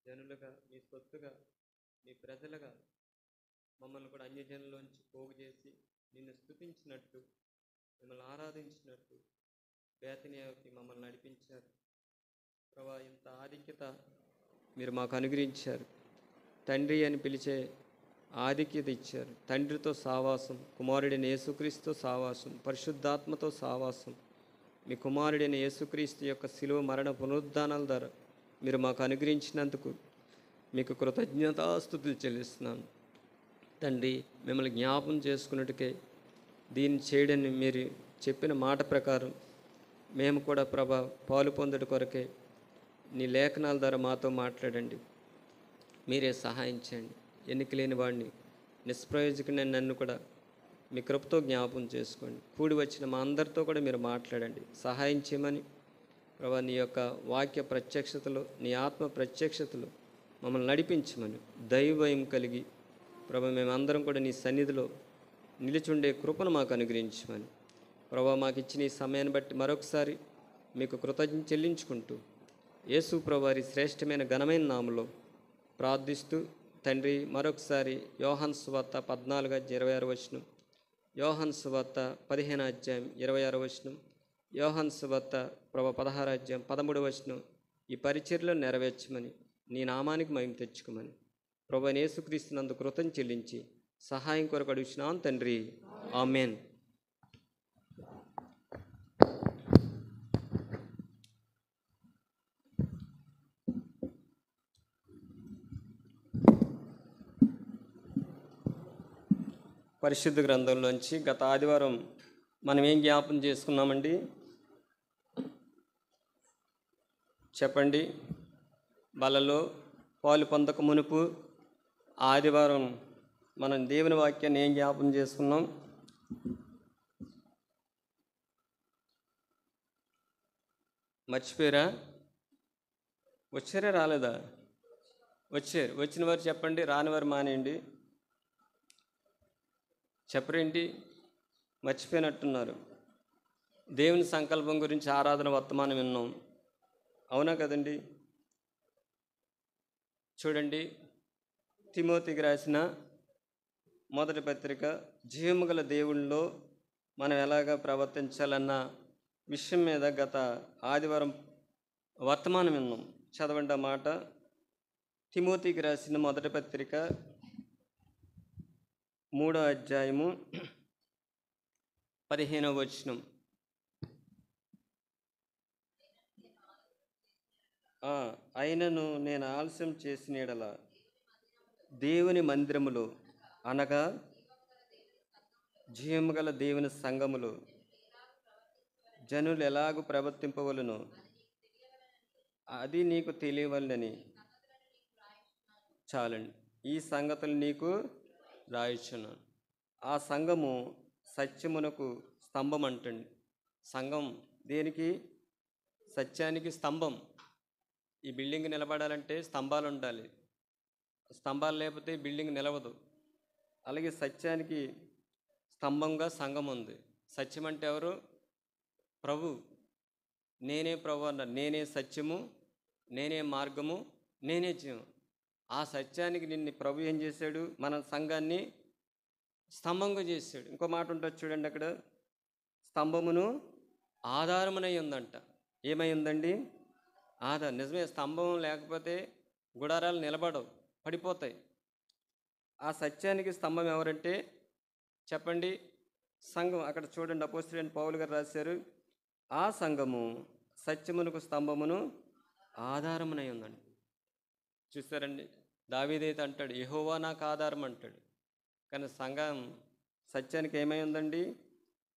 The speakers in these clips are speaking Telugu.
జనులుగా, మీ సొత్తుగా, మీ ప్రజలుగా మమ్మల్ని కూడా అన్యజనుల్లోంచి పోగు చేసి నిన్ను స్తుతించినట్టు, మిమ్మల్ని ఆరాధించినట్టు బేతనియాకి మమ్మల్ని నడిపించారు. ప్రభా, ఇంత ఆధిక్యత మీరు మాకు అనుగ్రహించారు. తండ్రి అని పిలిచే ఆధిక్యత ఇచ్చారు. తండ్రితో సావాసం, కుమారుడైన యేసుక్రీస్తుతో సావాసం, పరిశుద్ధాత్మతో సావాసం, మీ కుమారుడైన యేసుక్రీస్తు యొక్క శిలువ మరణ పునరుద్ధానాల ద్వారా మీరు మాకు అనుగ్రహించినందుకు మీకు కృతజ్ఞతాస్తుతులు చెల్లిస్తున్నాను. తండ్రి, మిమ్మల్ని జ్ఞాపం చేసుకున్నట్టుకే దీన్ని చేయడని మీరు చెప్పిన మాట ప్రకారం మేము కూడా ప్రభా పాలు పొందడం కొరకే నీ లేఖనాల ద్వారా మాతో మాట్లాడండి. మీరే సహాయం చేయండి. ఎన్నిక లేని వాడిని, నిష్ప్రయోజకుడైన నన్ను కూడా మీ కృపతో జ్ఞాపం చేసుకోండి. కూడి వచ్చిన మా అందరితో కూడా మీరు మాట్లాడండి, సహాయం చేయమని ప్రభా నీ యొక్క వాక్య ప్రత్యక్షతలో, నీ ఆత్మ ప్రత్యక్షతలో మమ్మల్ని నడిపించమని, దైవభయం కలిగి ప్రభా మేమందరం కూడా నీ సన్నిధిలో నిలిచుండే కృపను మాకు అనుగ్రహించమని ప్రభా మాకు ఇచ్చిన ఈ సమయాన్ని బట్టి మరొకసారి మీకు కృతజ్ఞత చెల్లించుకుంటూ యేసు ప్రభువారి శ్రేష్టమైన ఘనమైన నామములో ప్రార్థిస్తూ తండ్రి, మరొకసారి యోహాను సువార్త 14:26 యోహాను సువార్త 15:26 యోహాను సువార్త ప్రభా 16:13 ఈ పరిచర్యలో నెరవేర్చమని, నీ నామానికి మహిమ తెచ్చుకోమని ప్రభు యేసుక్రీస్తునందు కృతం చెల్లించి సహాయం కొరకు అడుగుచున్నాను తండ్రి, ఆమెన్. పరిశుద్ధ గ్రంథంలోంచి గత ఆదివారం మనం ఏం జ్ఞాపం చేసుకున్నామండి? చెప్పండి. బలలో పాలు పొందక మునుపు ఆదివారం మనం దేవుని వాక్యాన్ని ఏం జ్ఞాపం చేసుకున్నాం? మర్చిపోయారా? వచ్చారా రాలేదా? వచ్చారు. వచ్చిన వారు చెప్పండి, రాని వారు మానేయండి. చెప్పరేంటి? మర్చిపోయినట్టున్నారు. దేవుని సంకల్పం గురించి ఆరాధన వర్తమానం విన్నాం, అవునా కదండి? చూడండి, తిమోతికి రాసిన మొదటి పత్రిక, జీవము గల దేవునిలో మనం ఎలాగా ప్రవర్తించాలన్న విషయం మీద గత ఆదివారం వర్తమానం విన్నాం. చదవండి ఆ మాట. తిమోతికి రాసిన మొదటి పత్రిక 3వ అధ్యాయము 15వ వచనం. అయినను నేను ఆలస్యం చేసిన యెడల దేవుని మందిరములో, అనగా జీవము గల దేవుని సంఘములో జనులు ఎలాగూ ప్రవర్తింపవలనో అది నీకు తెలియవలనని. చాలండి, ఈ సంగతులు నీకు రాయిచున్నాను. ఆ సంఘము సత్యమునకు స్తంభం అంటండి. సంఘం దేనికి? సత్యానికి స్తంభం. ఈ బిల్డింగ్ నిలబడాలంటే స్తంభాలు ఉండాలి. స్తంభాలు లేకపోతే బిల్డింగ్ నిలవదు. అలాగే సత్యానికి స్తంభంగా సంఘం ఉంది. సత్యం అంటే ఎవరు? ప్రభు. నేనే ప్రభు అన్నారు. నేనే సత్యము, నేనే మార్గము, నేనే జీవం. ఆ సత్యానికి నిన్ను ప్రభు ఏం చేశాడు? మన సంఘాన్ని స్తంభంగా చేశాడు. ఇంకో మాట ఉంటుంది చూడండి అక్కడ, స్తంభమును ఆధారమునై ఉందంట. ఏమై ఉందండి? ఆధారం. నిజమే, స్తంభం లేకపోతే గుడారాలు నిలబడవు, పడిపోతాయి. ఆ సత్యానికి స్తంభం ఎవరంటే చెప్పండి? సంఘం. అక్కడ చూడండి, అపోస్తలుడైన పౌలు గారు రాశారు, ఆ సంఘము సత్యమునకు స్తంభమును ఆధారమునై ఉందండి. చూస్తారండి, దావీదైతే అంటాడు, యెహోవా నాకు ఆధారం అంటాడు. కానీ సంఘం సత్యానికి ఏమై ఉందండి?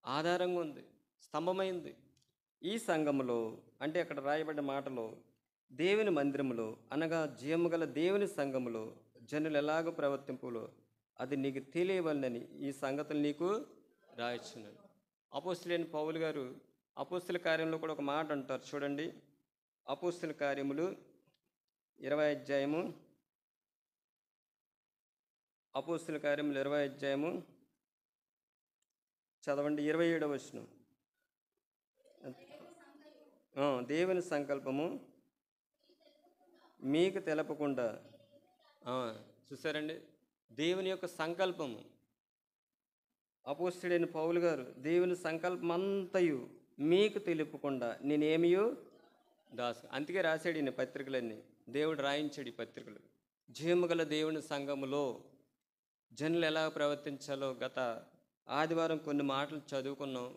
ఆధారంగా ఉంది, స్తంభమైంది. ఈ సంఘములో అంటే అక్కడ రాయబడ్డ మాటలో దేవుని మందిరములో, అనగా జీవము గల దేవుని సంఘములో జనులు ఎలాగో ప్రవర్తింపులో అది నీకు తెలియవలనని ఈ సంగతులు నీకు రాయొచ్చున్నాను. అపోస్తలుడైన పౌలు గారు అపోస్తల కార్యంలో కూడా ఒక మాట అంటారు చూడండి. అపోస్తల కార్యములు 20వ అధ్యాయము, అపోస్తల కార్యములు 20వ అధ్యాయము చదవండి, 27వ వచనం. దేవుని సంకల్పము మీకు తెలపకుండా. చూసారండి, దేవుని యొక్క సంకల్పము. అపోస్తలుడైన పౌలు గారు దేవుని సంకల్పం అంతయు మీకు తెలుపకుండా నేనేమియో అందుకే రాశాడు ఈయన పత్రికలన్నీ. దేవుడు రాయించాడు ఈ పత్రికలు. జీవముగల దేవుని సంఘములో జనులు ఎలా ప్రవర్తించాలో గత ఆదివారం కొన్ని మాటలు చదువుకున్నాం.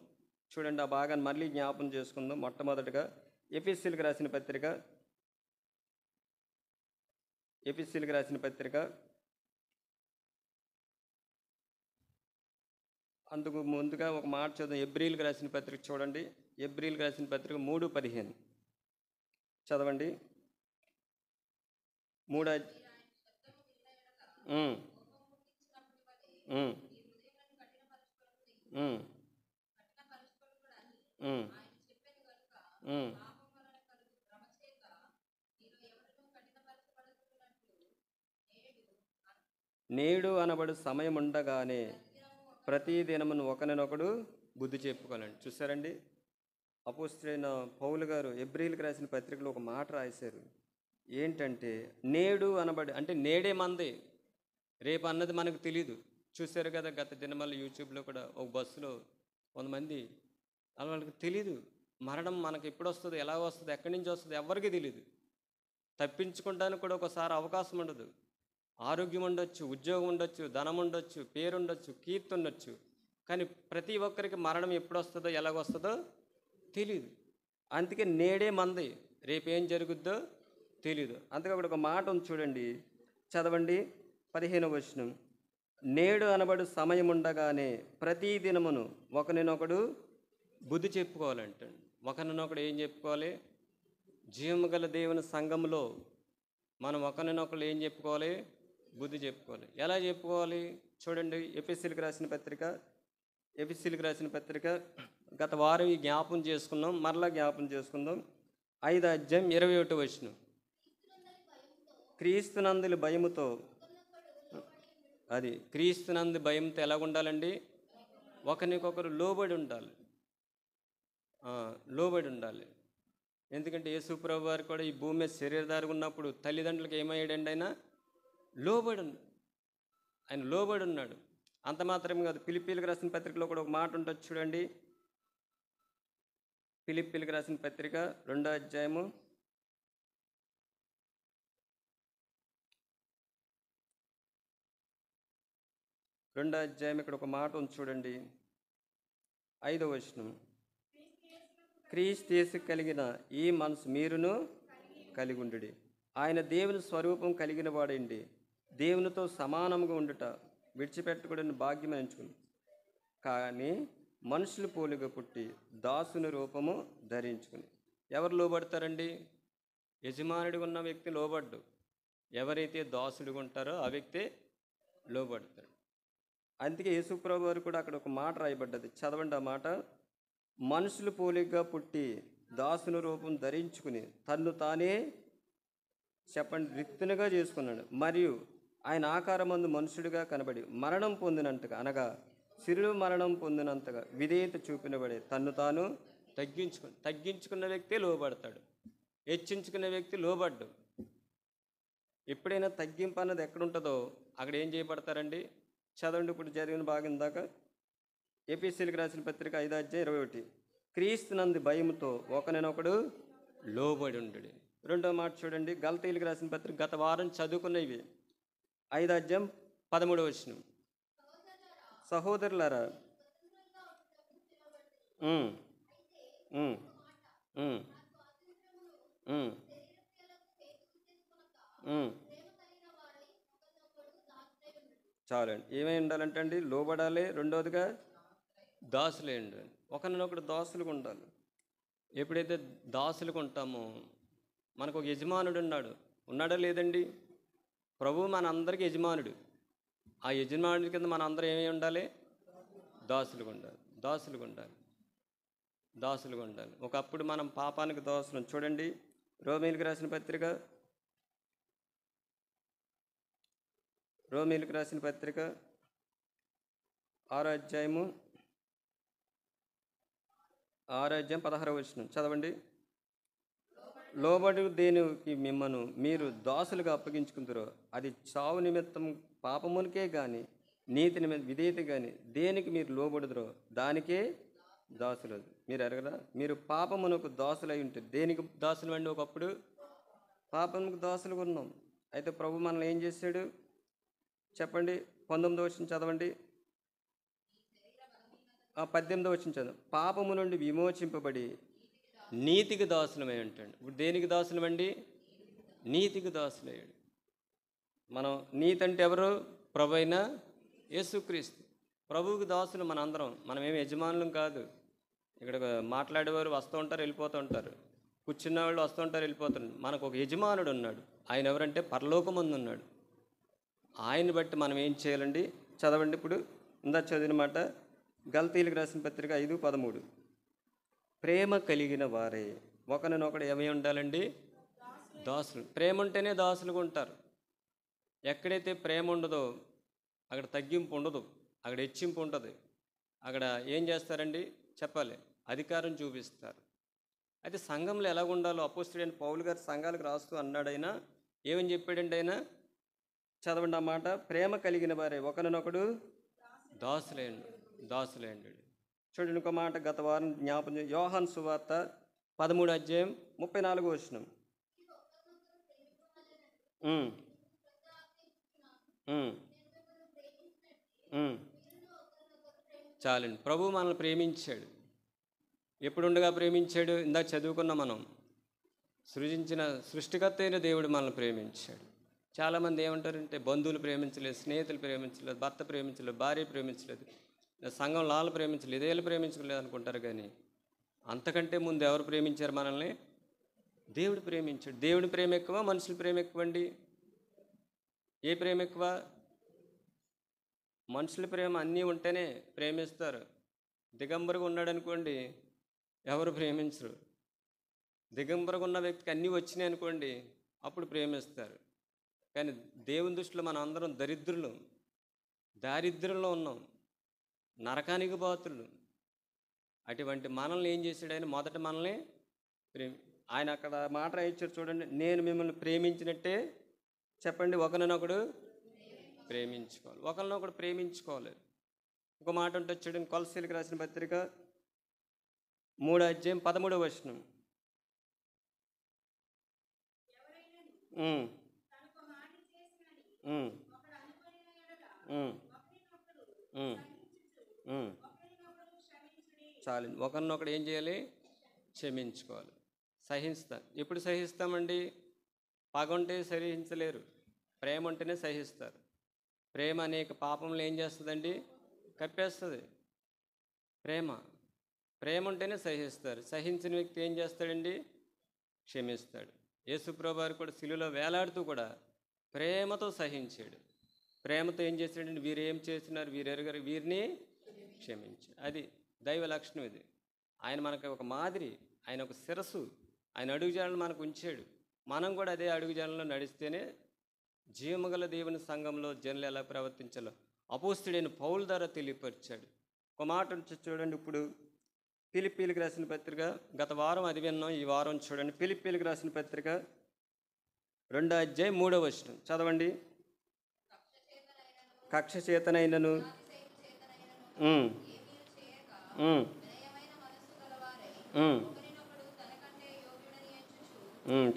చూడండి, ఆ భాగాన్ని మళ్ళీ జ్ఞాపం చేసుకుందాం. మొట్టమొదటిగా ఎఫెసీయులకు రాసిన పత్రిక అందుకు ముందుగా ఒక మాట చదువు. ఎబ్రీలకు రాసిన పత్రిక చూడండి. ఎబ్రీలకు రాసిన పత్రిక 3:15 చదవండి. 3 నేడు అనబడు సమయం ఉండగానే ప్రతి దినమును ఒకరినొకడు బుద్ధి చెప్పుకోవాలండి. చూసారండి, అపోస్తలుడైన పౌలు గారు ఎబ్రీలకు రాసిన పత్రికలో ఒక మాట రాశారు. ఏంటంటే నేడు అనబడి, అంటే నేడే మంది, రేపు అన్నది మనకు తెలీదు. చూశారు కదా గత దినమల్ల యూట్యూబ్లో కూడా ఒక బస్సులో కొంతమంది వాళ్ళకి తెలీదు మరణం మనకు ఎప్పుడు వస్తుంది, ఎలా వస్తుంది, ఎక్కడి నుంచి వస్తుంది ఎవరికి తెలీదు. తప్పించుకోవడానికి కూడా ఒకసారి అవకాశం ఉండదు. ఆరోగ్యం ఉండొచ్చు, ఉద్యోగం ఉండొచ్చు, ధనం ఉండొచ్చు, పేరు ఉండొచ్చు, కీర్తి ఉండొచ్చు, కానీ ప్రతి ఒక్కరికి మరణం ఎప్పుడు వస్తుందో ఎలాగొస్తుందో తెలీదు. అందుకే నేడే మంది, రేపేం జరుగుద్దో తెలీదు. అందుకే అక్కడ ఒక మాట ఉంది చూడండి, చదవండి 15వ వచనం. నేడు అనబడు సమయం ఉండగానే ప్రతి దినమును ఒకరినొకడు బుద్ధి చెప్పుకోవాలంట. ఒకరినొకడు ఏం చెప్పుకోవాలి? జీవము గల దేవుని సంఘంలో మనం ఒకరినొకరు ఏం చెప్పుకోవాలి? బుద్ధి చెప్పుకోవాలి. ఎలా చెప్పుకోవాలి? చూడండి, ఎఫెసీయులకు రాసిన పత్రిక గత వారం ఈ జ్ఞాపం చేసుకున్నాం, మరలా జ్ఞాపం చేసుకుందాం. 5వ అధ్యాయం 21వ వచనం. క్రీస్తునందుల భయముతో, అది క్రీస్తునందు భయంతో ఎలా ఉండాలండి? ఒకరికొకరు లోబడి ఉండాలి. ఎందుకంటే యేసుప్రభు వారు కూడా ఈ భూమి మీద శరీరధారిగా ఉన్నప్పుడు తల్లిదండ్రులకు ఏమయ్యాడండి? ఆయన లోబడి ఉన్నాడు. అంత మాత్రమే కాదు, ఫిలిప్పీలకు రాసిన పత్రికలో కూడా ఒక మాట ఉంటుంది చూడండి. ఫిలిప్పీలకు రాసిన పత్రిక 2వ అధ్యాయము 2వ అధ్యాయం ఇక్కడ ఒక మాట ఉంది చూడండి, 5వ వచనం. క్రీస్తు యేసు కలిగిన ఈ మనసు మీరును కలిగి ఉండుడి. ఆయన దేవుని స్వరూపం కలిగిన వాడండి. దేవునితో సమానంగా ఉండుట విడిచిపెట్టకూడని భాగ్యం ఎంచుకుని, కానీ మనుషులు పోలిగా పుట్టి దాసుని రూపము ధరించుకుని. ఎవరు లోబడతారండి? యజమానుడిగా ఉన్న వ్యక్తి లోబడ్డు. ఎవరైతే దాసుడిగా ఉంటారో ఆ వ్యక్తి లోబడతాడు. అందుకే యేసుప్రభు వారు కూడా అక్కడ ఒక మాట రాయబడ్డది, చదవండి ఆ మాట. మనుషులు పోలికగా పుట్టి దాసుని రూపం ధరించుకుని తన్ను తానే రిక్తునిగా చేసుకున్నాడు. మరియు ఆయన ఆకారమందు మనుషుడిగా కనబడి మరణం పొందినంతగా, అనగా శిలువ మరణం పొందినంతగా విధేయత చూపినబడే తన్ను తాను తగ్గించుకున్న వ్యక్తి లోబడతాడు. హెచ్చించుకునే వ్యక్తి లోబడ్డు. ఎప్పుడైనా తగ్గింపు అన్నది ఎక్కడుంటుందో అక్కడ ఏం చేయబడతారండి? చదవండి, ఇప్పుడు జరిగిన భాగం దాకా. ఎఫెసీయులకు రాసిన పత్రిక 5వ అధ్యాయం 21. క్రీస్తునందు భయముతో ఒకరినొకడు లోబడి ఉండుడి. 2వ మాట చూడండి, గలతీయులకు రాసిన పత్రిక గత వారం చదువుకున్నవి, 5వ అధ్యాయం 13వ వచనం. సహోదరులారా, చాలండి. ఏమై ఉండాలంటే అండి? లోబడాలి. రెండవదిగా దాసులే ఉండాలి. ఒకరినొకడు దాసులుగా ఉండాలి. ఎప్పుడైతే దాసులుగా ఉంటామో మనకు ఒక యజమానుడు ఉన్నాడా లేదండి? ప్రభువు మన అందరికీ యజమానుడు. ఆ యజమానుడి కింద మన అందరం ఏమై ఉండాలి? దాసులుగా ఉండాలి. ఒకప్పుడు మనం పాపానికి దాసులం. చూడండి, రోమీయులకు రాసిన పత్రిక 6వ అధ్యాయం 16వ వచనం చదవండి. లోబడి దేనికి మిమ్మను మీరు దాసులుగా అప్పగించుకుందరో అది చావు నిమిత్తం పాపమునికే కానీ నీతి నిమిత్తం విధేయత కానీ దేనికి మీరు లోబడుదరో దానికే దాసులు. మీరు ఎరగరా? మీరు పాపమునకు దాసులై ఉంటారు. దేనికి దాసులు అండి? ఒకప్పుడు పాపమునకు దాసులుగా ఉన్నాం. అయితే ప్రభు మనల్ని ఏం చేశాడు చెప్పండి? 19వ వచనం చదవండి. 18వ వచనం చదవండి. పాపము నుండి విమోచింపబడి నీతికి దాసులమై ఉంటాడు. ఇప్పుడు దేనికి దాసులమండి? నీతికి దాసులయ్యాడు. మనం నీతి అంటే ఎవరు? ప్రభు అయిన యేసుక్రీస్తు. ప్రభువుకి దాసులు మనందరం. మనమేమి యజమానులం కాదు. ఇక్కడ మాట్లాడేవారు వస్తూ ఉంటారు, వెళ్ళిపోతూ ఉంటారు. కూర్చున్న వాళ్ళు వస్తూ ఉంటారు, వెళ్ళిపోతారు. మనకు ఒక యజమానుడు ఉన్నాడు. ఆయన ఎవరంటే పరలోకమందు ఉన్నాడు. ఆయన్ని బట్టి మనం ఏం చేయాలండి? చదవండి. ఇప్పుడు ఇందా చదివిన మాట గలతీయులకు రాసిన పత్రిక 5:13. ప్రేమ కలిగిన వారే ఒకరినొకడు ఏమై ఉండాలండి? దాసులు. ప్రేమ ఉంటేనే దాసులుగా ఉంటారు. ఎక్కడైతే ప్రేమ ఉండదో అక్కడ తగ్గింపు ఉండదు, అక్కడ హెచ్చింపు ఉంటుంది. అక్కడ ఏం చేస్తారండి? చెప్పాలి, అధికారం చూపిస్తారు. అయితే సంఘంలో ఎలాగ ఉండాలో అపోస్తలుడైన పౌలు గారు సంఘాలకు రాస్తూ అన్నాడైనా ఏమని చెప్పాడండి ఆయన? చదవండి ఆ మాట. ప్రేమ కలిగిన వారే ఒకరినొకడు దాసులేండి. చూడండి ఇంకో మాట గత వారం జ్ఞాపకం. యోహాను సువార్త 13:34 వచనం. చాలండి. ప్రభు మనల్ని ప్రేమించాడు. ఎప్పుడుండగా ప్రేమించాడు? ఇందాక చదువుకున్నాం మనం. సృజించిన సృష్టికర్త అయిన దేవుడు మనల్ని ప్రేమించాడు. చాలామంది ఏమంటారంటే బంధువులు ప్రేమించలేదు, స్నేహితులు ప్రేమించలేదు, భర్త ప్రేమించలేదు, భార్య ప్రేమించలేదు, సంఘం లాలు ప్రేమించలేదు, ఇదేళ్ళు ప్రేమించలేదు అనుకుంటారు. కానీ అంతకంటే ముందు ఎవరు ప్రేమించారు మనల్ని? దేవుడు ప్రేమించాడు. దేవుడి ప్రేమ ఎక్కువ, మనుషుల ప్రేమ ఎక్కువ అండి? ఏ ప్రేమ ఎక్కువ? మనుషుల ప్రేమ అన్నీ ఉంటేనే ప్రేమిస్తారు. దిగంబరుగా ఉన్నాడు అనుకోండి, ఎవరు ప్రేమించరు. దిగంబరుగా ఉన్న వ్యక్తికి అన్నీ వచ్చినాయి అనుకోండి, అప్పుడు ప్రేమిస్తారు. కానీ దేవుని దృష్టిలో మనం అందరం దారిద్ర్యంలో ఉన్నాం, నరకానికి బాతులు. అటువంటి మనల్ని ఏం చేశాడు ఆయన? మొదట మనల్ని ఆయన అక్కడ మాట ఇచ్చారు చూడండి. నేను మిమ్మల్ని ప్రేమించినట్టే చెప్పండి ఒకరినొకడు ప్రేమించుకోవాలి. ఒకరినొకడు ప్రేమించుకోవాలి. ఒక మాట ఉంటుంది చూడండి, కొలస్సీలకు రాసిన పత్రిక 3:13 వచనం. చాలు. ఒకరినొకడు ఏం చేయాలి? క్షమించుకోవాలి. ఎప్పుడు సహిస్తామండి? పగ ఉంటే సహించలేరు, ప్రేమ ఉంటేనే సహిస్తారు. ప్రేమ అనేక పాపంలో ఏం చేస్తుందండి? కప్పేస్తుంది. ప్రేమ ఉంటేనే సహిస్తారు. సహించిన వ్యక్తి ఏం చేస్తాడండి? క్షమిస్తాడు. యేసుప్రభువు వారు కూడా శిలువలో వేలాడుతూ కూడా ప్రేమతో సహించాడు. ప్రేమతో ఏం చేశాడండి? వీరు ఏం చేస్తున్నారు, వీరెరుగరు, వీరిని క్షమించాడు. అది దైవ లక్షణం. ఇది ఆయన మనకు ఒక మాదిరి, ఆయన ఒక శిరస్సు, ఆయన అడుగుజాడలను మనకు ఉంచాడు. మనం కూడా అదే అడుగుజాడల్లో నడిస్తేనే జీవముగల దేవుని సంఘంలో జనులు ఎలా ప్రవర్తించాలో అపోస్తలుడైన పౌలు ద్వారా తెలియపరిచాడు. ఒక మాట చూడండి. ఇప్పుడు ఫిలిప్పీలకు రాసిన పత్రిక, గత వారం అది విన్నాం, ఈ వారం చూడండి. ఫిలిప్పీలకు రాసిన పత్రిక 2:3 వచనం చదవండి. కక్ష చేతనైనను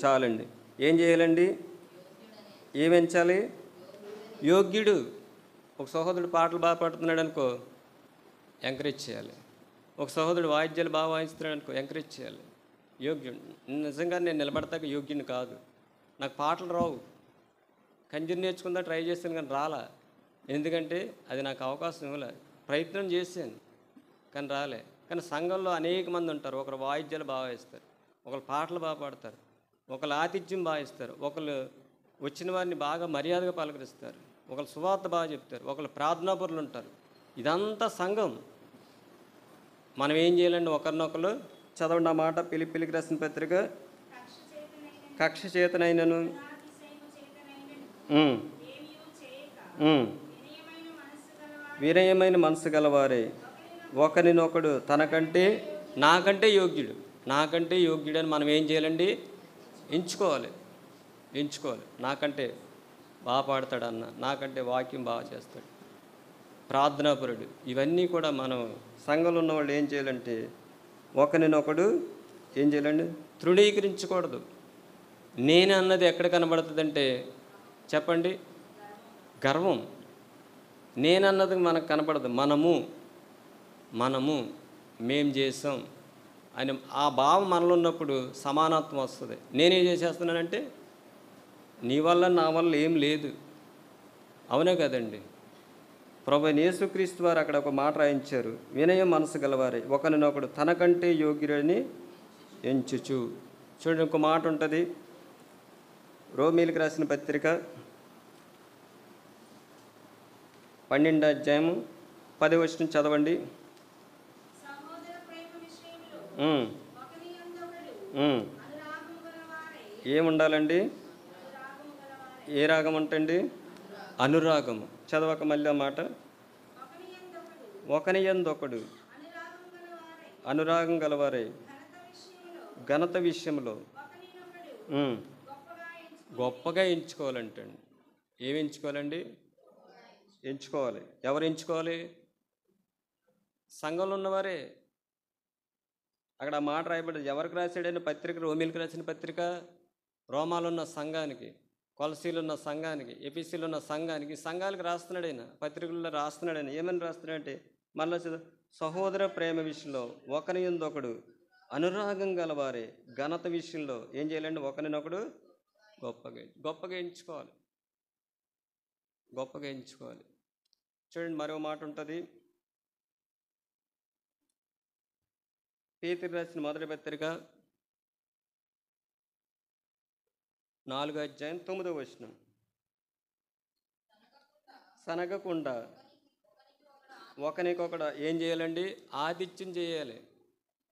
చాలండి. ఏం చేయాలండి? ఏమెంచాలి? యోగ్యుడు. ఒక సహోదరుడు పాటలు బాగా పాడుతున్నాడు అనుకో, ఎంకరేజ్ చేయాలి. ఒక సహోదరుడు వాయిద్యాలు బాగా వాయిస్తున్నాడు అనుకో, ఎంకరేజ్ చేయాలి. యోగ్యుడు. నిజంగా నేను నిలబడతాక యోగ్యుని కాదు. నాకు పాటలు రావు, కంజూరు నేర్చుకుందా ట్రై చేశాను కానీ రాలా. ఎందుకంటే అది నాకు అవకాశం ఇవ్వలే. ప్రయత్నం చేశాను కానీ రాలే. కానీ సంఘంలో అనేక మంది ఉంటారు. ఒకరు వాయిద్యాలు బాగా వేస్తారు, ఒకరు పాటలు బాగా పాడతారు, ఒకరు ఆతిథ్యం బాగా ఇస్తారు, ఒకరు వచ్చిన వారిని బాగా మర్యాదగా పలకరిస్తారు, ఒకరు సువార్త బాగా చెప్తారు, ఒకరు ప్రార్థనాపరులు ఉంటారు. ఇదంతా సంఘం. మనం ఏం చేయాలండి? ఒకరినొకరు చదవండి ఆ మాట. ఫిలిప్పీలకు రాసిన పత్రిక, కక్ష చేతనైనను వినయమైన మనసు గలవారే ఒకరినొకడు నాకంటే యోగ్యుడు అని మనం ఏం చేయాలండి? ఎంచుకోవాలి. నాకంటే బాగా పాడతాడు అన్న, నాకంటే వాక్యం బాగా చేస్తాడు, ప్రార్థనాపరుడు, ఇవన్నీ కూడా మనం సంఘంలో ఉన్న వాళ్ళు ఏం చేయాలంటే ఒకరినొకడు ఏం చేయాలండి, తృణీకరించకూడదు. నేను అన్నది ఎక్కడ కనబడుతుందంటే చెప్పండి, గర్వం. నేనన్నది మనకు కనపడదు. మేం చేసాం అని ఆ భావం మనలో ఉన్నప్పుడు సమానత్వం వస్తుంది. నేనేం చేసేస్తున్నానంటే నీ వల్ల నా వల్ల ఏం లేదు. అవునే కదండి. ప్రభువైన యేసుక్రీస్తు వారు అక్కడ ఒక మాట రాయించారు, వినయం మనసు గలవారే ఒకరినొకడు తనకంటే యోగ్యుడని ఎంచుచు. చూడండి, ఒక మాట ఉంటుంది, రోమీలకు రాసిన పత్రిక 12వ అధ్యాయము 10వ వచనం చదవండి. ఏముండాలండి? ఏ రాగం అంటండి? అనురాగము. చదవక మళ్ళీ ఆ మాట. ఒకని యందొకడు అనురాగం గలవారే ఘనత విషయంలో గొప్పగా ఎంచుకోవాలంటండి. ఏమి ఎంచుకోవాలండి? ఎంచుకోవాలి. ఎవరు ఎంచుకోవాలి? సంఘంలో ఉన్నవారే. అక్కడ ఆ మాట రాయబడ్డది. ఎవరికి రాశాడైన పత్రిక? రోమీలకు రాసిన పత్రిక రోమాలో ఉన్న సంఘానికి, కొలసీలు ఉన్న సంఘానికి, ఎపిసీలు ఉన్న సంఘానికి, సంఘాలకు రాస్తున్నాడు ఆయన, పత్రికల్లో రాస్తున్నాడు ఆయన. ఏమని రాస్తున్నాడంటే మళ్ళీ సహోదర ప్రేమ విషయంలో ఒకని యందొకడు అనురాగం గలవారే ఘనత విషయంలో ఏం చేయాలండి? ఒకరినొకడు గొప్పగా ఎంచుకోవాలి. చూడండి, మరో మాట ఉంటుంది, పేతురు రాసిన మొదటి పత్రిక 4వ అధ్యాయం 9వ వచనం. సనగకుండా ఒకరికొకడు ఏం చేయాలండి? ఆతిథ్యం చేయాలి.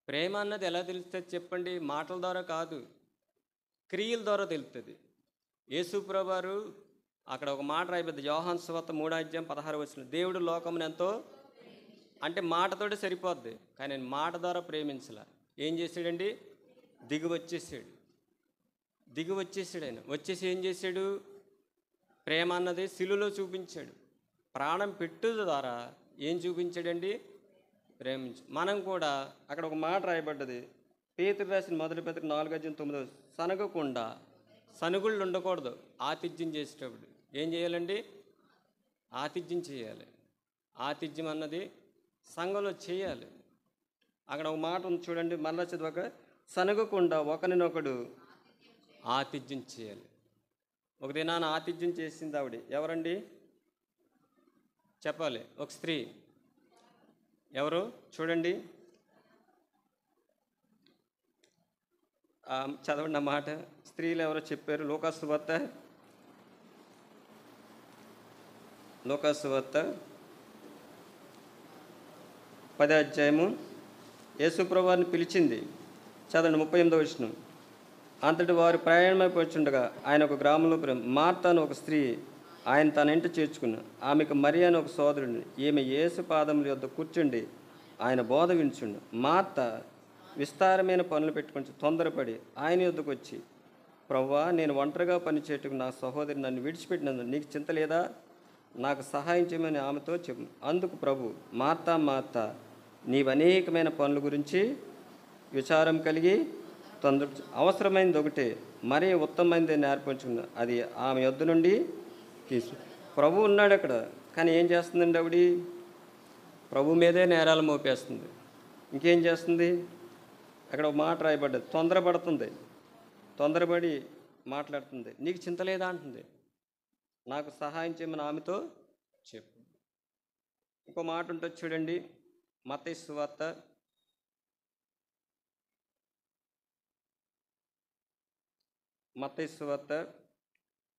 ప్రేమ అన్నది ఎలా తెలుస్తుంది చెప్పండి? మాటల ద్వారా కాదు, క్రియల ద్వారా తెలుస్తుంది. యేసుప్రభువు వారు అక్కడ ఒక మాట రాయబడింది, యోహాను సువార్త 3వ అధ్యాయం 16వ వచనం. దేవుడు లోకమును ఎంతో, అంటే మాటతోటి సరిపోద్ది, కానీ నేను మాట ద్వారా ప్రేమించలా. ఏం చేశాడండి? దిగి వచ్చేసాడు ఆయన. వచ్చేసి ఏం చేశాడు? ప్రేమ అన్నది శిలువలో చూపించాడు. ప్రాణం పెట్టు ద్వారా ఏం చూపించాడండి? ప్రేమించు. మనం కూడా అక్కడ ఒక మాట రాయబడ్డది, పేతురు రాసిన మొదటి పత్రిక 4వ అధ్యాయం 9వ. సనగకుండా, సనుగుళ్ళు ఉండకూడదు. ఆతిథ్యం చేసేటప్పుడు ఏం చేయాలండి? ఆతిథ్యం చేయాలి. ఆతిథ్యం అన్నది సంఘంలో చేయాలి. అక్కడ ఒక మాట ఉంది చూడండి, మళ్ళా చదివాక, సనగకుండా ఒకరినొకడు ఆతిథ్యం చేయాలి. ఒక దినాన ఆతిథ్యం చేసింది ఆవిడ. ఎవరండి? చెప్పాలి. ఒక స్త్రీ. ఎవరు? చూడండి, చదవండి ఆ మాట. స్త్రీలు ఎవరో చెప్పారు. లూకాసు సువార్త 10వ అధ్యాయము. యేసుప్రభువు వారిని పిలిచింది. చదవండి 38వ వచనం. అంతటి వారు ప్రయాణమైపోతుండగా ఆయన ఒక గ్రామంలో మార్త అని ఒక స్త్రీ ఆయన తన ఇంట చేర్చుకున్న. ఆమెకు మరియ అని ఒక సోదరుడు. ఈమె యేసు పాదముల యొద్ద కూర్చుండి ఆయన బోధ వినుచుండు. మార్త విస్తారమైన పనులు పెట్టుకొని తొందరపడి ఆయన యొద్దకు వచ్చి, ప్రభువా, నేను ఒంటరిగా పనిచేయటకు నా సహోదరి నన్ను విడిచిపెట్టినందుకు నీకు చింత లేదా? నాకు సహాయం చేయమని ఆమెతో చెప్పు. అందుకు ప్రభు, మార్త నీవు అనేకమైన పనుల గురించి విచారం కలిగి తొందర, అవసరమైనది ఒకటే, మరీ ఉత్తమమైనది నేర్పించుకున్నా, అది ఆమె యొద్ద నుండి తీసు. ప్రభు ఉన్నాడు అక్కడ, కానీ ఏం చేస్తుందండి ఆవిడ? ప్రభు మీదే నేరాలు మోపేస్తుంది. ఇంకేం చేస్తుంది? అక్కడ ఒక మాట రాయబడ్డది, తొందరపడి మాట్లాడుతుంది. నీకు చింత లేదా అంటుంది. నాకు సహాయం చేయమని ఆమెతో చెప్పు. ఇంకో మాట ఉంటుంది చూడండి, మత్తయి సువార్త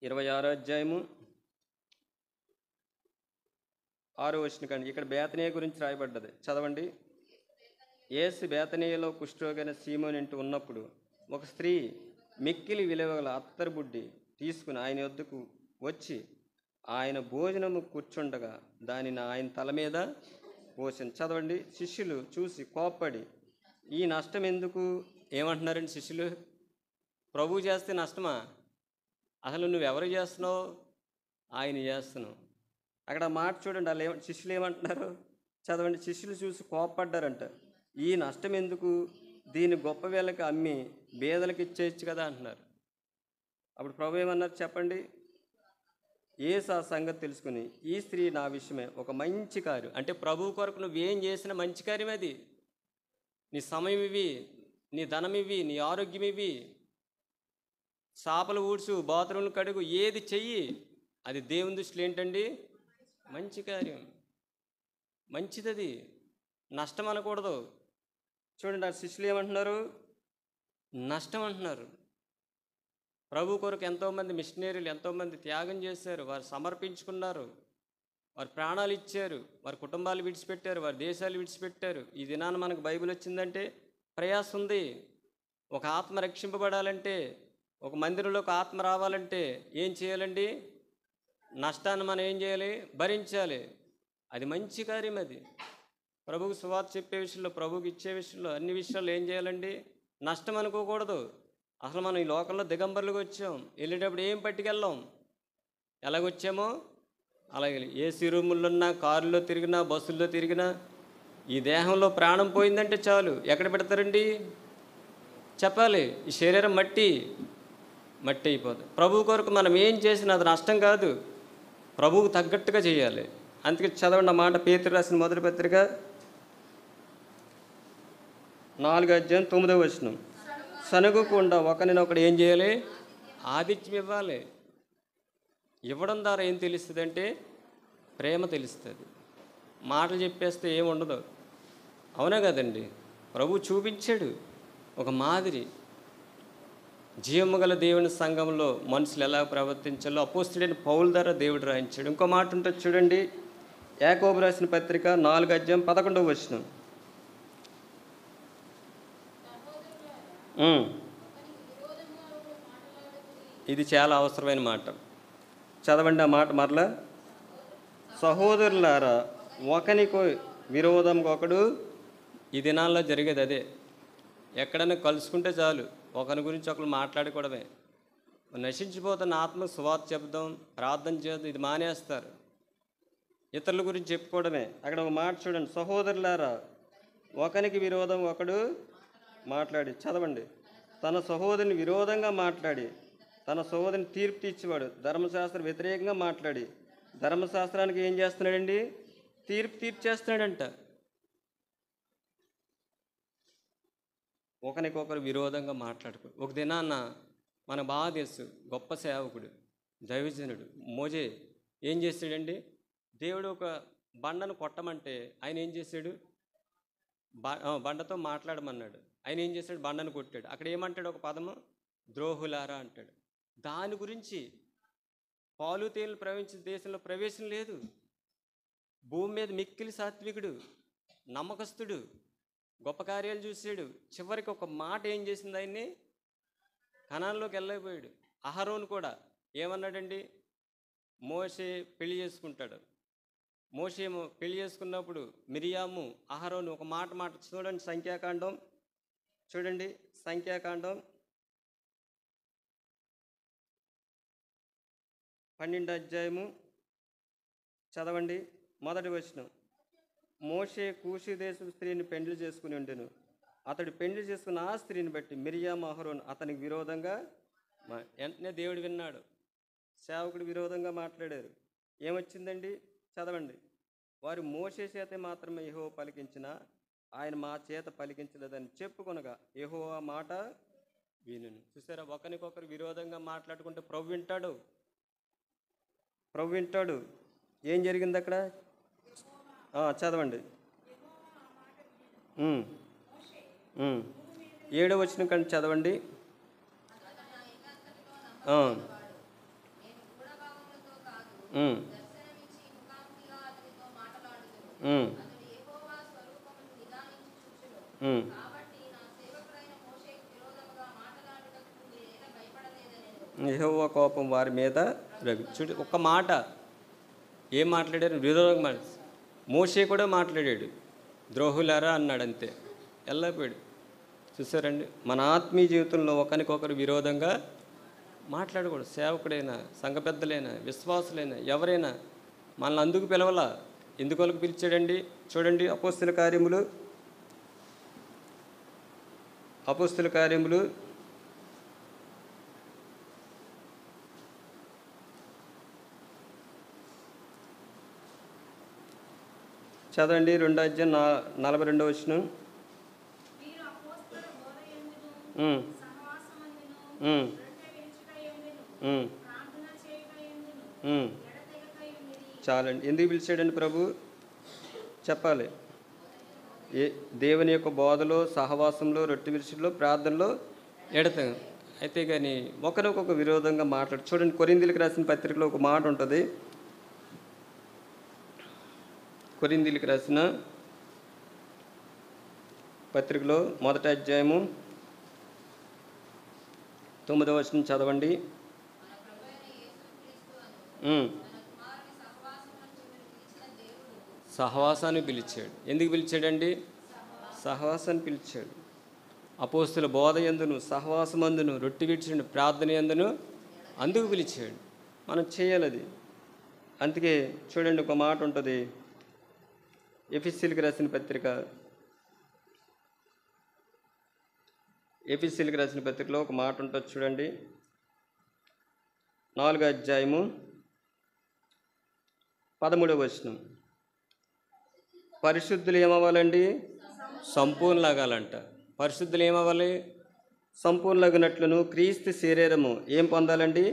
26వ అధ్యాయము 6వ వచనం కండి. ఇక్కడ బేతనీయ గురించి రాయబడ్డది. చదవండి. యేసు బేతనీయలో కుష్ఠరోగైన సీమోను ఇంటి ఉన్నప్పుడు ఒక స్త్రీ మిక్కిలి విలువగల అత్తరు బుడ్డి తీసుకుని ఆయన వద్దకు వచ్చి ఆయన భోజనము కూర్చుండగా దానిని ఆయన తల మీద పోసింది. చదవండి. శిష్యులు చూసి కోప్పడి, ఈ నష్టం ఎందుకు? ఏమంటున్నారండి శిష్యులు? ప్రభువు చేస్తే నష్టమా? అసలు నువ్వెవరు చేస్తున్నావు? ఆయన చేస్తున్నావు. అక్కడ మాట చూడండి, వాళ్ళు శిష్యులు ఏమంటున్నారు చదవండి. శిష్యులు చూసి కోపపడ్డారంట. ఈ నష్టం ఎందుకు, దీన్ని గొప్ప వేళకి అమ్మి బేదలకు ఇచ్చేయచ్చు కదా అంటున్నారు. అప్పుడు ప్రభు ఏమన్నారు చెప్పండి? యేసు ఆ సంగతి తెలుసుకుని, ఈ స్త్రీ నా విషయమే ఒక మంచి కార్యం, అంటే ప్రభువు కొరకు నువ్వేం చేసిన మంచి కార్యం అది. నీ సమయం ఇవి, నీ ధనం ఇవి, నీ ఆరోగ్యం ఇవి, చేపలు ఊడ్చు, బాత్రూంలు కడుగు, ఏది చెయ్యి, అది దేవుని దృష్టిలో ఏంటండి? మంచి కార్యం, మంచిది. నష్టం అనకూడదు. చూడండి, ఆ శిష్యులు ఏమంటున్నారు? నష్టం అంటున్నారు. ప్రభు కొరకు ఎంతోమంది మిషనరీలు ఎంతోమంది త్యాగం చేశారు, వారు సమర్పించుకున్నారు, వారు ప్రాణాలు ఇచ్చారు, వారి కుటుంబాలు విడిచిపెట్టారు, వారి దేశాలు విడిచిపెట్టారు. ఈ దినాన మనకు బైబిల్ వచ్చిందంటే ప్రయాసం ఉంది. ఒక ఆత్మ రక్షింపబడాలంటే, ఒక మందిరంలో ఒక ఆత్మ రావాలంటే ఏం చేయాలండి? నష్టాన్ని మనం ఏం చేయాలి? భరించాలి. అది మంచి కార్యం. అది ప్రభువుకు సువార్త చెప్పే విషయంలో, ప్రభువుకి ఇచ్చే విషయంలో, అన్ని విషయాల్లో ఏం చేయాలండి? నష్టం అనుకోకూడదు. అసలు మనం ఈ లోకంలో దిగంబరులుగా వచ్చాం. వెళ్ళేటప్పుడు ఏం పట్టుకెళ్ళాం? ఎలాగొచ్చామో అలాగే. ఏసీ రూముల్లో ఉన్నా, కారులో తిరిగినా, బస్సుల్లో తిరిగినా, ఈ దేహంలో ప్రాణం పోయిందంటే చాలు, ఎక్కడ పెడతారండి? చెప్పాలి. ఈ శరీరం మట్టి అయిపోతుంది. ప్రభు కొరకు మనం ఏం చేసినా అది నష్టం కాదు, ప్రభువుకు తగ్గట్టుగా చేయాలి. అందుకే చదవండి ఆ మాట, పేతురు రాసిన మొదటి పత్రిక 4:9. సనుగకుండా ఒకరినొకడు ఏం చేయాలి? ఆతిథ్యం ఇవ్వాలి. ఇవ్వడం ద్వారా ఏం తెలుస్తుంది అంటే ప్రేమ తెలుస్తుంది. మాటలు చెప్పేస్తే ఏముండదు. అవునా కదండి? ప్రభు చూపించాడు ఒక మాదిరి. జీవము గల దేవుని సంఘంలో మనుషులు ఎలా ప్రవర్తించాలో అపోస్తలుడైన పౌలు ద్వారా దేవుడు రాయించాడు. ఇంకో మాట ఉంటుంది చూడండి, యాకోబు రాసిన పత్రిక 4:11. ఇది చాలా అవసరమైన మాట. చదవండి ఆ మాట మరలా. సహోదరులారా, ఒకనికి విరోధంగా ఒకడు. ఈ దినాల్లో జరిగేది అదే. ఎక్కడైనా కలుసుకుంటే చాలు ఒకరి గురించి ఒకరు మాట్లాడుకోవడమే. నశించిపోతున్న ఆత్మ సువార్త చెప్దాం, ప్రార్థన చేద్దాం, ఇది మానేస్తారు. ఇతరుల గురించి చెప్పుకోవడమే. అక్కడ ఒక మాట చూడండి, సహోదరులారా, ఒకనికి విరోధం ఒకడు మాట్లాడి, చదవండి, తన సహోదరుని విరోధంగా మాట్లాడి తన సహోదరుని తీర్పు తీర్చేవాడు, ధర్మశాస్త్రం వ్యతిరేకంగా మాట్లాడి ధర్మశాస్త్రానికి ఏం చేస్తున్నాడండి? తీర్పు తీర్చేస్తున్నాడంట. ఒకరికొకరు విరోధంగా మాట్లాడుకో. ఒక దినాన్న మనకు బాగా తెలుసు, గొప్ప సేవకుడు, దైవజనుడు మోజే ఏం చేశాడండి? దేవుడు ఒక బండను కొట్టమంటే ఆయన ఏం చేశాడు? బండతో మాట్లాడమన్నాడు. ఆయన ఏం చేశాడు? బండను కొట్టాడు. అక్కడ ఏమంటాడు? ఒక పదము, ద్రోహులారా అంటాడు. దాని గురించి పాలు తేనెలు ప్రవహించిన దేశంలో ప్రవేశం లేదు. భూమి మీద మిక్కిలి సాత్వికుడు, నమ్మకస్తుడు, గొప్ప కార్యాలు చూసాడు. చివరికి ఒక మాట ఏం చేసింది? ఆయన్ని కనాన్లోకి వెళ్ళైపోయాడు. అహరోను కూడా ఏమన్నాడండి? మోషే పెళ్లి చేసుకుంటాడు. మోషే పెళ్లి చేసుకున్నప్పుడు మిరియాము, అహరోను ఒక మాట చూడండి, సంఖ్యాకాండం చూడండి, సంఖ్యాకాండం 12 చదవండి, మొదటి వచనం. మోషే కూషి దేశపు స్త్రీని పెండ్లి చేసుకుని ఉండెను. అతడు పెండ్లి చేసుకున్న ఆ స్త్రీని బట్టి మిరియాము, అహరోను అతనికి విరోధంగా వెంటనే దేవుడు విన్నాడు. సేవకుడు విరోధంగా మాట్లాడారు. ఏమొచ్చిందండి? చదవండి. వారు మోషే చేత మాత్రమే యెహోవా పలికించిన, ఆయన మా చేత పలికించలేదని చెప్పుకొనగా యెహోవా మాట వినును. చూసారా, ఒకరికొకరు విరోధంగా మాట్లాడుకుంటే ప్రభు వింటాడు. ప్రభు వింటాడు. ఏం జరిగింది అక్కడ? చదవండి. 7వ వచనం కంటే చదవండి. యెహోవా కోపం వారి మీద రవి. చూడు, ఒక్క మాట ఏం మాట్లాడారు? విరోధంగా మోషే కూడా మాట్లాడాడు, ద్రోహులారా అన్నాడు, అంతే వెళ్ళిపోయాడు. చూసారండి, మన ఆత్మీయ జీవితంలో ఒకరికొకరు విరోధంగా మాట్లాడకూడదు. సేవకుడైనా, సంఘ పెద్దలైనా, విశ్వాసులైనా, ఎవరైనా మనల్ని అందుకు పిలవలా. ఎందుకొరకు పిలిచాడండి? చూడండి, అపోస్తుల కార్యములు 2 వచనం. చాలండి. ఎందుకు పిలిచాడండి ప్రభు? చెప్పాలి. దేవుని యొక్క బోధలో, సహవాసంలో, రొట్టె విరుచులో, ప్రార్థనలో ఎడతం. అయితే కానీ ఒకరికొక విరోధంగా మాట్లాడు. చూడండి, కొరింథీయులకు రాసిన పత్రికలో ఒక మాట ఉంటుంది. కొరింథీయులకు రాసిన పత్రికలో 1వ అధ్యాయము 9వ వచనం చదవండి. సహవాసాన్ని పిలిచాడు. ఎందుకు పిలిచాడండి? సహవాసాన్ని పిలిచాడు. అపోస్తుల బోధ యందును, సహవాసమందును, రొట్టె విడిచిన ప్రార్థన యందును అందుకు పిలిచాడు. మనం చేయాలి అది. అందుకే చూడండి, ఒక మాట ఉంటుంది. ఎఫెసీయులకు రాసిన పత్రికలో ఒక మాట ఉంటుంది చూడండి. 4వ అధ్యాయము 13వ వచనం. పరిశుద్ధులు ఏమవ్వాలండి? సంపూర్ణలాగాలంట. పరిశుద్ధులు ఏమవ్వాలి? సంపూర్ణలగినట్లును క్రీస్తు శరీరము ఏం పొందాలండి?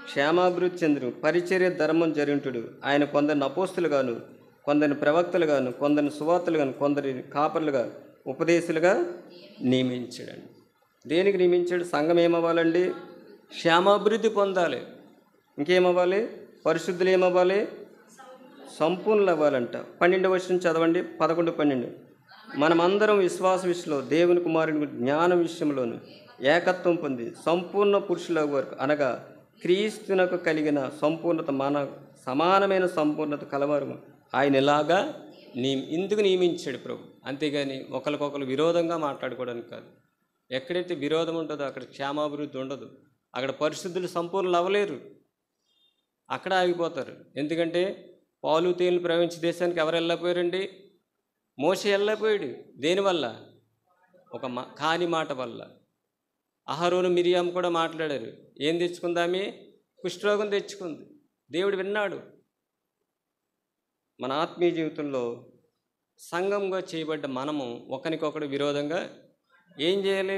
క్షేమాభివృద్ధి చెందును. పరిచర్య ధర్మం జరింటుడు. ఆయన కొందరిని అపోస్తులుగాను, కొందరిని ప్రవక్తలుగాను, కొందరిని సువార్తలుగాను, కొందరిని కాపరులుగా, ఉపదేశులుగా నియమించాడండి. దేనికి నియమించాడు? సంఘం ఏమవ్వాలండి? క్షేమాభివృద్ధి పొందాలి. ఇంకేమవ్వాలి? పరిశుద్ధులు ఏమవ్వాలి? సంపూర్ణులు అవ్వాలంట. 12వ వచనం చదవండి. 11, 12. మనమందరం విశ్వాస విషయంలో దేవుని కుమారుని జ్ఞానం విషయంలోను ఏకత్వం పొంది సంపూర్ణ పురుషుల వరకు, అనగా క్రీస్తునకు కలిగిన సంపూర్ణత, మన సమానమైన సంపూర్ణత కలవారు ఆయన ఇలాగా ఇందుకు నియమించాడు ప్రభు. అంతేగాని ఒకరికొకరు విరోధంగా మాట్లాడుకోవడానికి కాదు. ఎక్కడైతే విరోధం ఉంటుందో అక్కడ క్షేమాభివృద్ధి ఉండదు. అక్కడ పరిశుద్ధులు సంపూర్ణలు అవ్వలేరు, అక్కడ ఆగిపోతారు. ఎందుకంటే పాలు తేనెలు ప్రవహించే దేశానికి ఎవరు వెళ్ళకపోయారండి? మోషే వెళ్ళకపోయాడు. దేనివల్ల? ఒక కాని మాట వల్ల. అహరోను, మిరియాము కూడా మాట్లాడారు. ఏం తెచ్చుకుందామే? కుష్ఠరోగం తెచ్చుకుంది. దేవుడు విన్నాడు. మన ఆత్మీయ జీవితంలో సంఘంగా చేయబడ్డ మనము ఒకరికొకరు విరోధంగా ఏం చేయాలి?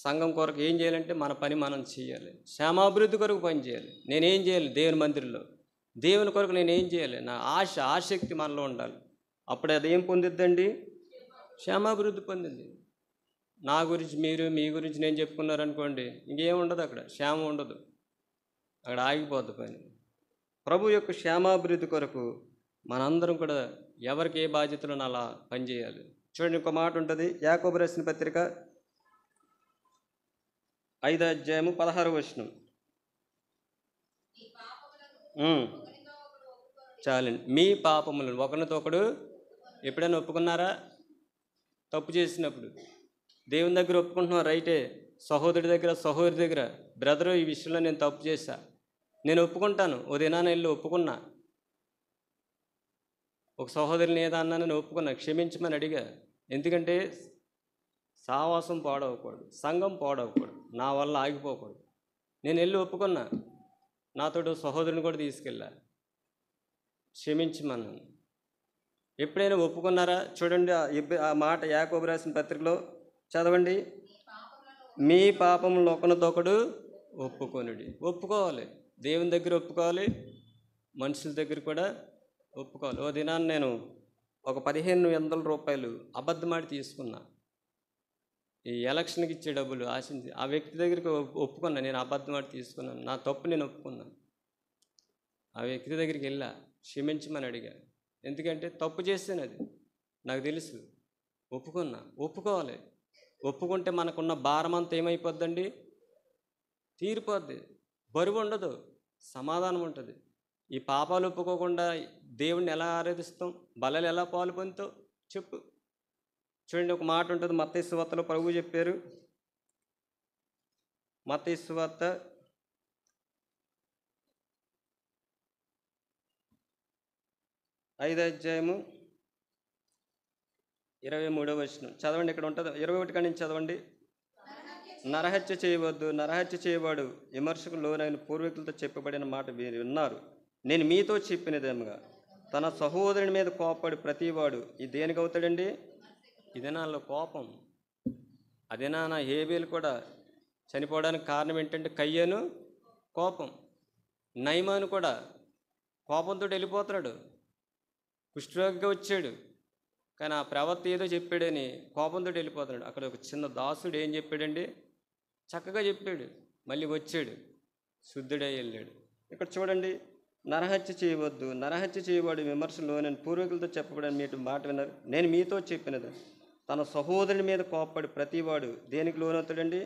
సంఘం కొరకు ఏం చేయాలంటే మన పని మనం చేయాలి. క్షేమాభివృద్ధి కొరకు పని చేయాలి. నేనేం చేయాలి? దేవుని మందిరంలో దేవుని కొరకు నేనేం చేయాలి? నా ఆసక్తి మనలో ఉండాలి. అప్పుడు అదేం పొందిద్దండి? క్షేమాభివృద్ధి పొందింది. నా గురించి మీరు, మీ గురించి నేను చెప్పుకున్నారనుకోండి, ఇంకేం ఉండదు, అక్కడ క్షేమం ఉండదు, అక్కడ ఆగిపోద్ది పని. ప్రభు యొక్క క్షేమాభివృద్ధి కొరకు మనందరం కూడా ఎవరికి ఏ బాధ్యతలను అలా పనిచేయాలి. చూడండి, ఒక మాట ఉంటుంది. యాకోబు రాసిన పత్రిక 5వ అధ్యాయము 16వ వచనం. చాలండి. మీ పాపములను ఒకరితో ఒకడు ఎప్పుడైనా ఒప్పుకున్నారా? తప్పు చేసినప్పుడు దేవుని దగ్గర ఒప్పుకుంటున్నాం, రైటే. సహోదరుడి దగ్గర, సహోదరి దగ్గర, బ్రదరు, ఈ విషయంలో నేను తప్పు చేశా, నేను ఒప్పుకుంటాను. ఓ దినాన వెళ్ళి ఒప్పుకున్నా. ఒక సహోదరుని ఏదా అన్నా నేను ఒప్పుకున్నా, క్షమించమని అడిగా. ఎందుకంటే సావాసం పాడవకూడదు, సంఘం పాడవకూడదు, నా వల్ల ఆగిపోకూడదు. నేను వెళ్ళి ఒప్పుకున్నా. నాతోటి సహోదరుని కూడా తీసుకెళ్ళా, క్షమించమన్నాను. ఎప్పుడైనా ఒప్పుకున్నారా? చూడండి, ఆ మాట యాకోబు రాసిన పత్రికలో చదవండి. మీ పాపములను ఒకరితోకడు ఒప్పుకొనుడి. ఒప్పుకోవాలి. దేవుని దగ్గర ఒప్పుకోవాలి, మనుషుల దగ్గర కూడా ఒప్పుకోవాలి. ఓ దినాన్ని నేను ఒక 1500 రూపాయలు అబద్ధమాడి తీసుకున్నా. ఈ ఎలక్షన్కి ఇచ్చే డబ్బులు ఆశించి ఆ వ్యక్తి దగ్గరికి ఒప్పుకున్నా. నేను అబద్ధమాడి తీసుకున్నాను, నా తప్పు నేను ఒప్పుకున్నాను. ఆ వ్యక్తి దగ్గరికి వెళ్ళా, క్షమించమని అడిగా. ఎందుకంటే తప్పు చేస్తాను, అది నాకు తెలుసు. ఒప్పుకున్నా. ఒప్పుకోవాలి. ఒప్పుకుంటే మనకున్న భారం అంతా ఏమైపోద్దండి? తీరిపోద్ది. బరువు ఉండదు, సమాధానం ఉంటుంది. ఈ పాపాలు ఒప్పుకోకుండా దేవుణ్ణి ఎలా ఆరాధిస్తాం? బలలు ఎలా పాలు పొందుతావు చెప్పు? చూడండి, ఒక మాట ఉంటుంది మత్తయి సువార్తలో ప్రభువు చెప్పారు. మత్తయి సువార్త 5వ అధ్యాయము 23వ వచనం చదవండి. ఇక్కడ ఉంటుంది 21 కాడి నుంచి చదవండి. నరహత్య చేయవద్దు, నరహత్య చేయవాడు విమర్శకు లోనైన పూర్వీకులతో చెప్పబడిన మాట మీరు విన్నారు. నేను మీతో చెప్పినదేమగా తన సహోదరుని మీద కోపడి ప్రతివాడు ఈ దేనికి అవుతాడండి? ఇదే నాలో కోపం. అదే నా హేబేలు కూడా చనిపోవడానికి కారణం ఏంటంటే కయ్యను కోపం. నయమాను కూడా కోపంతో వెళ్ళిపోతున్నాడు. కుష్ఠరోగిగా వచ్చాడు, కానీ ఆ ప్రవర్త ఏదో చెప్పాడని కోపంతో వెళ్ళిపోతున్నాడు. అక్కడ ఒక చిన్న దాసుడు ఏం చెప్పాడండి? చక్కగా చెప్పాడు, మళ్ళీ వచ్చాడు, శుద్ధుడై వెళ్ళాడు. ఇక్కడ చూడండి, నరహత్య చేయవద్దు, నరహత్య చేయవాడు విమర్శలోనని పూర్వీకులతో చెప్పబడిన మీటు మాట విన్నారు. నేను మీతో చెప్పినది తన సహోదరుని మీద కోప్పడి ప్రతివాడు దేనికి లోనవుతాడండి?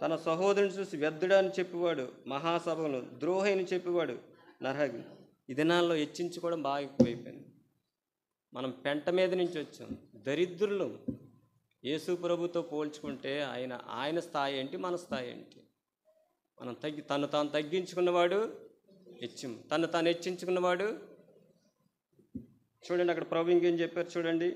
తన సహోదరుని చూసి వ్యర్థుడా అని చెప్పేవాడు మహాసభలో ద్రోహి అని చెప్పేవాడు నరహత్య. ఈ దినాల్లో హెచ్చించుకోవడం బాగా ఎక్కువైపోయింది. మనం పెంట మీద నుంచి వచ్చాం, దరిద్రులు. యేసు ప్రభుతో పోల్చుకుంటే ఆయన స్థాయి ఏంటి, మన స్థాయి ఏంటి? మనం తను తాను తగ్గించుకున్నవాడు హెచ్చింం, తను తాను హెచ్చించుకున్నవాడు. చూడండి, అక్కడ ప్రభు ఇంకేం చెప్పారు చూడండి.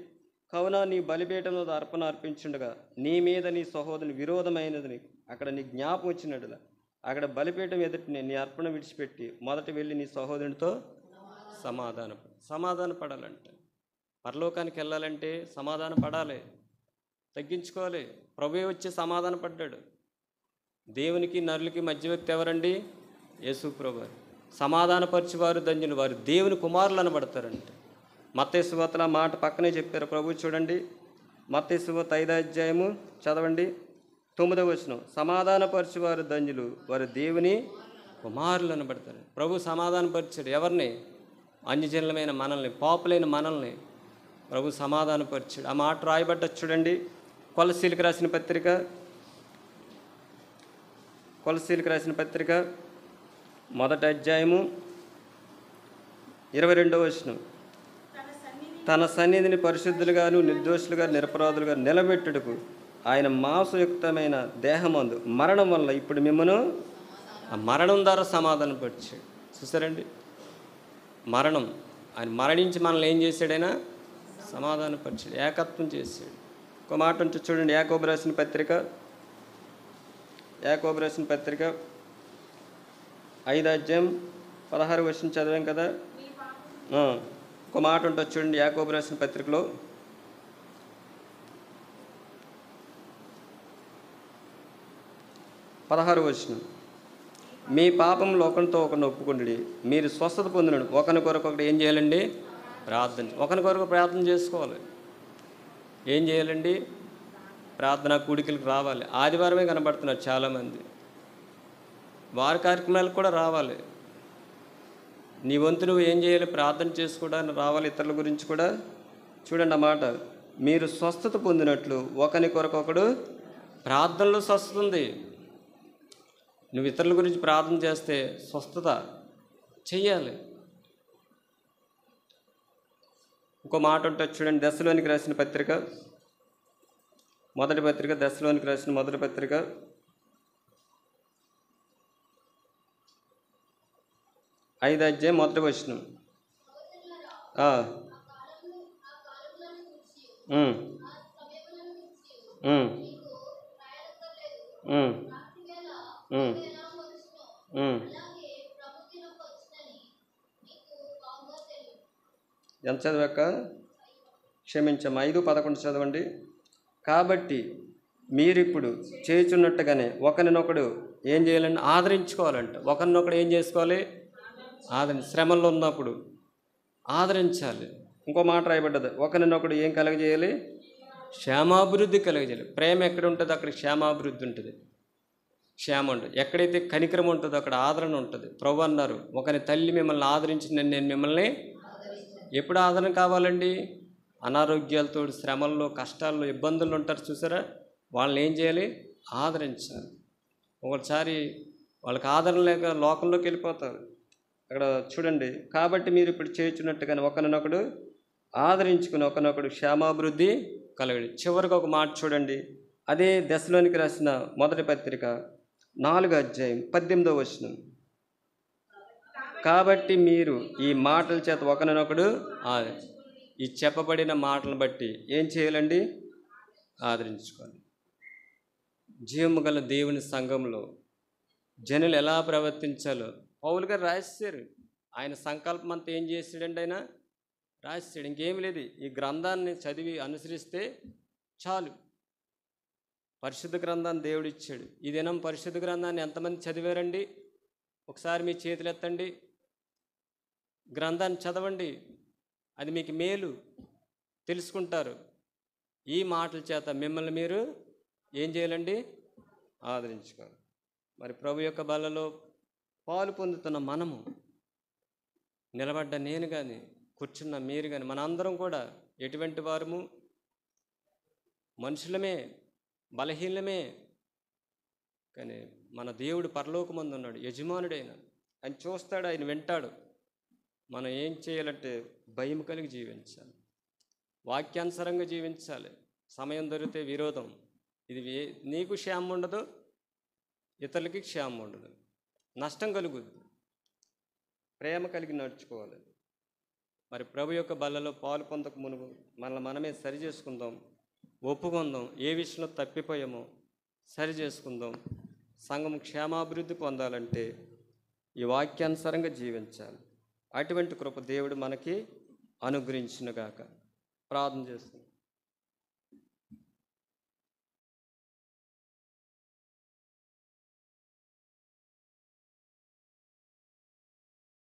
కావున నీ బలిపీఠంలో అర్పణ అర్పించుండగా నీ మీద నీ సహోదరుని విరోధమైనదని అక్కడ నీ జ్ఞాపం వచ్చినట్టుగా అక్కడ బలిపీఠం ఎదుటిని నీ అర్పణ విడిచిపెట్టి మొదట వెళ్ళి నీ సహోదరునితో సమాధాన పడాలంటే, పరలోకానికి వెళ్ళాలంటే సమాధాన పడాలి, తగ్గించుకోవాలి. ప్రభువే వచ్చి సమాధాన పడ్డాడు. దేవునికి నరులకి మధ్య వ్యక్తి ఎవరండి? యేసు ప్రభు. సమాధానపరిచేవారు ధన్యులు, వారు దేవుని కుమారులు అనబడతారంటే. మత్తయి సువార్తలో మాట పక్కనే చెప్పారు ప్రభు. చూడండి, మత్తయి సువార్త 5వ అధ్యాయము చదవండి 9వ వచనం. సమాధానపరిచేవారు ధన్యులు, వారు దేవుని కుమారులు అనబడతారు. ప్రభు సమాధానపరిచాడు ఎవరిని? అన్యజనులమైన మనల్ని, పాపులైన మనల్ని ప్రభు సమాధానపరిచాడు. ఆ మాట రాయబడ్డ చూడండి, కొలసీలకు రాసిన పత్రిక 1వ అధ్యాయము 22వ వచనం. తన సన్నిధిని పరిశుద్ధులుగాను నిర్దోషులుగా నిరపరాధులుగా నిలబెట్టుటకు ఆయన మాంసయుక్తమైన దేహమందు మరణం వల్ల ఇప్పుడు మిమ్మను ఆ మరణం ద్వారా సమాధానపరిచాడు. చూసారండి, మరణం, ఆయన మరణించి మనల్ని ఏం చేశాడైనా సమాధానపరిచాడు, ఏకత్వం చేశాడు. ఒక మాట ఉంటే చూడండి, యాకోబు రాసిన పత్రిక 5వ అధ్యాయం 16వ వచనం చదివాం కదా. ఒక మాట ఉంటుంది చూడండి, యాకోబు రాసిన పత్రికలో 16వ వచనం. మీ పాపం ఒకరితో ఒకరిని ఒప్పుకోండి, మీరు స్వస్థత పొందినడు. ఒకరి కొరకు ఒకటి ఏం చేయాలండి? ప్రార్థన. ఒకరి కొరకు ప్రార్థన చేసుకోవాలి. ఏం చేయాలండి? ప్రార్థన కూడికలకు రావాలి. ఆదివారమే కనబడుతున్నారు చాలామంది. వారి కార్యక్రమాలకు కూడా రావాలి. నీ వంతు నువ్వు ఏం చేయాలి? ప్రార్థన చేసుకోవడానికి రావాలి. ఇతరుల గురించి కూడా చూడండి ఆ మాట. మీరు స్వస్థత పొందినట్లు ఒకరి కొరకొకడు ప్రార్థనలో స్వస్థత ఉంది. నువ్వు ఇతరుల గురించి ప్రార్థన చేస్తే స్వస్థత చెయ్యాలి. ఇంకో మాట ఉంటుంది చూడండి, దశలోనికి రాసిన పత్రిక మొదటి పత్రిక 5వ అధ్యాయం 1వ వచనం. ఎంత చదివాక క్షమించమ్మా, 5:11 చదవండి. కాబట్టి మీరిప్పుడు చేయుచున్నట్టుగానే ఒకరినొకడు ఏం చేయాలంటే ఆదరించుకోవాలంట. ఒకరినొకడు ఏం చేసుకోవాలి? శ్రమల్లో ఉన్నప్పుడు ఆదరించాలి. ఇంకో మాట రాయబడ్డది, ఒకరినొకడు ఏం కలగజేయాలి? క్షేమాభివృద్ధి కలగజేయాలి. ప్రేమ ఎక్కడ ఉంటుందో అక్కడ క్షేమాభివృద్ధి ఉంటుంది, క్షేమం ఉంటుంది. ఎక్కడైతే కనికరం ఉంటుందో అక్కడ ఆదరణ ఉంటుంది. ప్రభు అన్నారు, ఒకరి తల్లి మిమ్మల్ని ఆదరించింది, నేను మిమ్మల్ని. ఎప్పుడు ఆదరణ కావాలండి? అనారోగ్యాలతో, శ్రమల్లో, కష్టాల్లో, ఇబ్బందులు ఉంటారు చూసారా, వాళ్ళని ఏం చేయాలి? ఆదరించాలి. ఒకసారి వాళ్ళకి ఆదరణ లేక లోకంలోకి వెళ్ళిపోతారు. అక్కడ చూడండి, కాబట్టి మీరు ఇప్పుడు చేయుచున్నట్టుగానే ఒకరినొకడు ఆదరించుకుని ఒకరినొకడు క్షేమాభివృద్ధి కలగడి. చివరికి ఒక మాట చూడండి, అదే దశలోనికి రాసిన మొదటి పత్రిక 4వ అధ్యాయం 18వ వచనం. కాబట్టి మీరు ఈ మాటల చేత ఒకరినొకడు ఈ చెప్పబడిన మాటలను బట్టి ఏం చేయాలండి? ఆదరించుకోవాలి. జీవము గల దేవుని సంఘంలో జనులు ఎలా ప్రవర్తించాలో పౌలు గారు రాశారు. ఆయన సంకల్పం అంతా ఏం చేశాడండి? ఆయన రాశాడు. ఇంకేమి లేదు. ఈ గ్రంథాన్ని చదివి అనుసరిస్తే చాలు. పరిశుద్ధ గ్రంథాన్ని దేవుడు ఇచ్చాడు. ఈ దినం పరిశుద్ధ గ్రంథాన్ని ఎంతమంది చదివారండి? ఒకసారి మీ చేతులు ఎత్తండి. గ్రంథాన్ని చదవండి, అది మీకు మేలు, తెలుసుకుంటారు. ఈ మాటల చేత మిమ్మల్ని మీరు ఏం చేయాలండి? ఆదరించుకోవాలి. మరి ప్రభు యొక్క బలలో పాలు పొందుతున్న మనము, నిలబడ్డ నేను కానీ, కూర్చున్న మీరు కానీ, మనందరం కూడా ఎటువంటి వారము? మనుషులమే, బలహీనమే. కానీ మన దేవుడు పరలోకమందు ఉన్నాడు, యజమానుడైన. ఆయన చూస్తాడు, ఆయన వింటాడు. మనం ఏం చేయాలంటే భయం కలిగి జీవించాలి, వాక్యానుసారంగా జీవించాలి. సమయం దొరికితే విరోధం, ఇది నీకు క్షేమం ఉండదు, ఇతరులకి క్షేమం ఉండదు, నష్టం కలుగుద్ది. ప్రేమ కలిగి నడుచుకోవాలి. మరి ప్రభు యొక్క బలలో పాలు పొందక మునుపు మనమే సరి చేసుకుందాం, ఒప్పుకుందాం. ఏ విషయంలో తప్పిపోయామో సరి చేసుకుందాం. సంఘం క్షేమాభివృద్ధి పొందాలంటే ఈ వాక్యానుసారంగా జీవించాలి. అటువంటి కృప దేవుడు మనకి అనుగ్రహించునుగాక. ప్రార్థన చేస్తాం.